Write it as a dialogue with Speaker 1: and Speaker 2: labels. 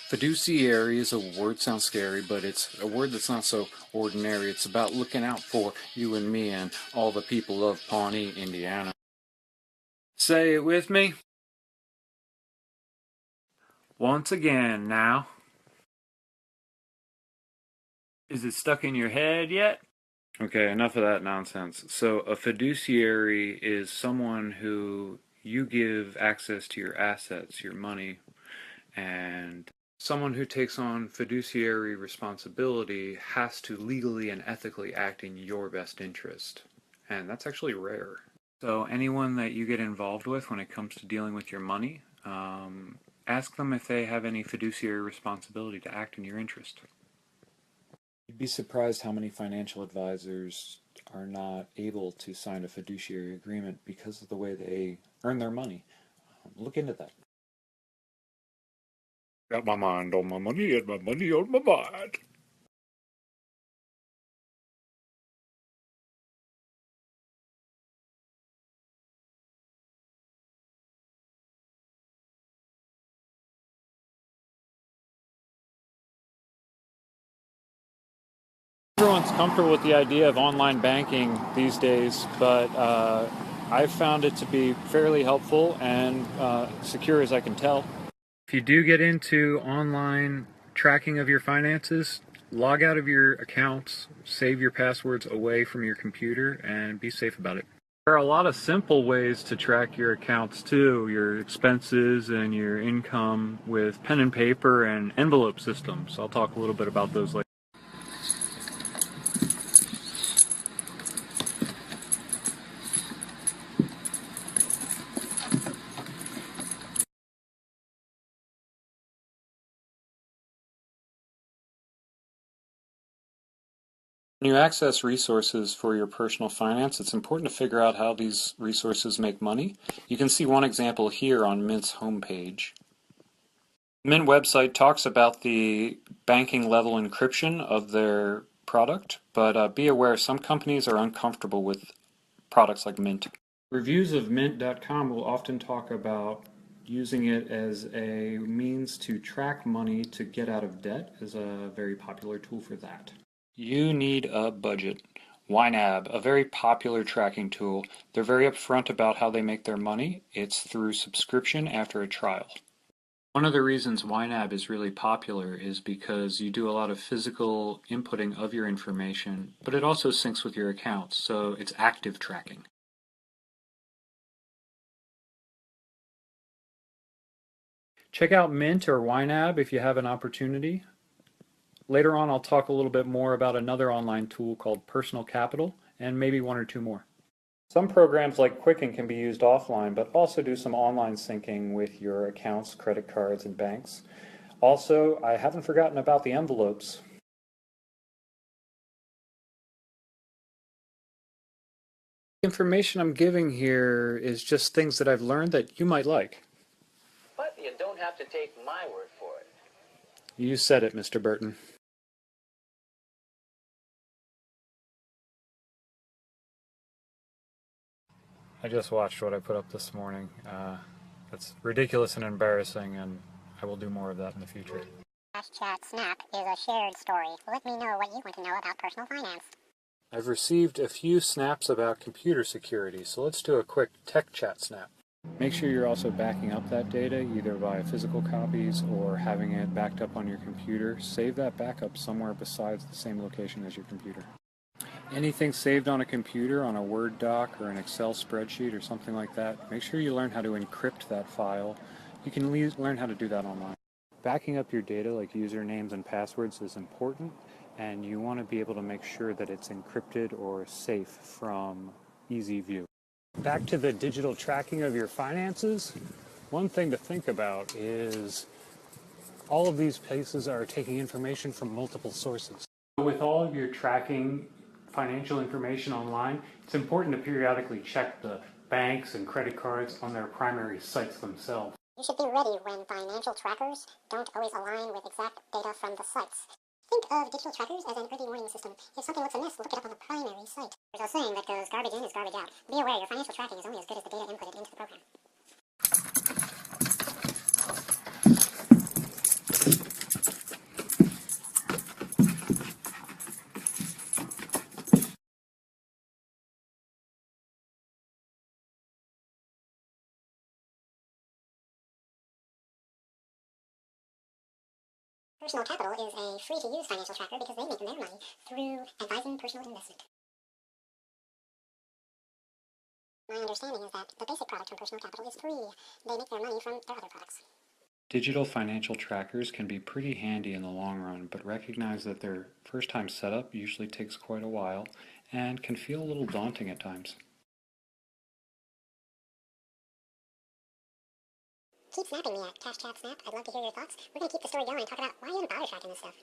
Speaker 1: Fiduciary is a word, sounds scary, but it's a word that's not so ordinary. It's about looking out for you and me and all the people of Pawnee, Indiana. Say it with me. Once again now. Is it stuck in your head yet? Okay, enough of that nonsense. So a fiduciary is someone who you give access to your assets, your money, and someone who takes on fiduciary responsibility has to legally and ethically act in your best interest. And that's actually rare. So anyone that you get involved with when it comes to dealing with your money, ask them if they have any fiduciary responsibility to act in your interest. You'd be surprised how many financial advisors are not able to sign a fiduciary agreement because of the way they earn their money. Look into that. Got my mind on my money and my money on my mind. Everyone's comfortable with the idea of online banking these days, but I've found it to be fairly helpful and secure as I can tell. If you do get into online tracking of your finances, log out of your accounts, save your passwords away from your computer, and be safe about it. There are a lot of simple ways to track your accounts too, your expenses and your income with pen and paper and envelope systems. I'll talk a little bit about those later. When you access resources for your personal finance, it's important to figure out how these resources make money. You can see one example here on Mint's homepage. Mint website talks about the banking level encryption of their product, but be aware some companies are uncomfortable with products like Mint. Reviews of Mint.com will often talk about using it as a means to track money to get out of debt is a very popular tool for that. You need a budget. YNAB, a very popular tracking tool. They're very upfront about how they make their money. It's through subscription after a trial. One of the reasons YNAB is really popular is because you do a lot of physical inputting of your information, but it also syncs with your accounts, so it's active tracking. Check out Mint or YNAB if you have an opportunity. Later on, I'll talk a little bit more about another online tool called Personal Capital, and maybe one or two more. Some programs like Quicken can be used offline, but also do some online syncing with your accounts, credit cards, and banks. Also, I haven't forgotten about the envelopes. The information I'm giving here is just things that I've learned that you might like.
Speaker 2: But you don't have to take my word for it.
Speaker 1: You said it, Mr. Burton. I just watched what I put up this morning. That's ridiculous and embarrassing, and I will do more of that in the future.
Speaker 3: Chat Snap is a shared story. Let me know what you want to know about personal finance.
Speaker 1: I've received a few snaps about computer security, so let's do a quick tech chat snap. Make sure you're also backing up that data, either via physical copies or having it backed up on your computer. Save that backup somewhere besides the same location as your computer. Anything saved on a computer, on a Word doc or an Excel spreadsheet or something like that, make sure you learn how to encrypt that file. You can learn how to do that online. Backing up your data like usernames and passwords is important, and you want to be able to make sure that it's encrypted or safe from easy view. Back to the digital tracking of your finances, one thing to think about is all of these places are taking information from multiple sources. With all of your tracking financial information online, it's important to periodically check the banks and credit cards on their primary sites themselves.
Speaker 3: You should be ready when financial trackers don't always align with exact data from the sites. Think of digital trackers as an early warning system. If something looks amiss, look it up on the primary site. There's a saying that goes garbage in is garbage out. Be aware your financial tracking is only as good as the data inputted into the program. Personal Capital is a free-to-use financial tracker because they make their money through advising personal investment. My understanding is that the basic product from Personal Capital is free. They make their money from their other products.
Speaker 1: Digital financial trackers can be pretty handy in the long run, but recognize that their first time setup usually takes quite a while and can feel a little daunting at times.
Speaker 3: Keep snapping me at Cash Chat Snap. I'd love to hear your thoughts. We're going to keep the story going and talk about why you even bother tracking this stuff.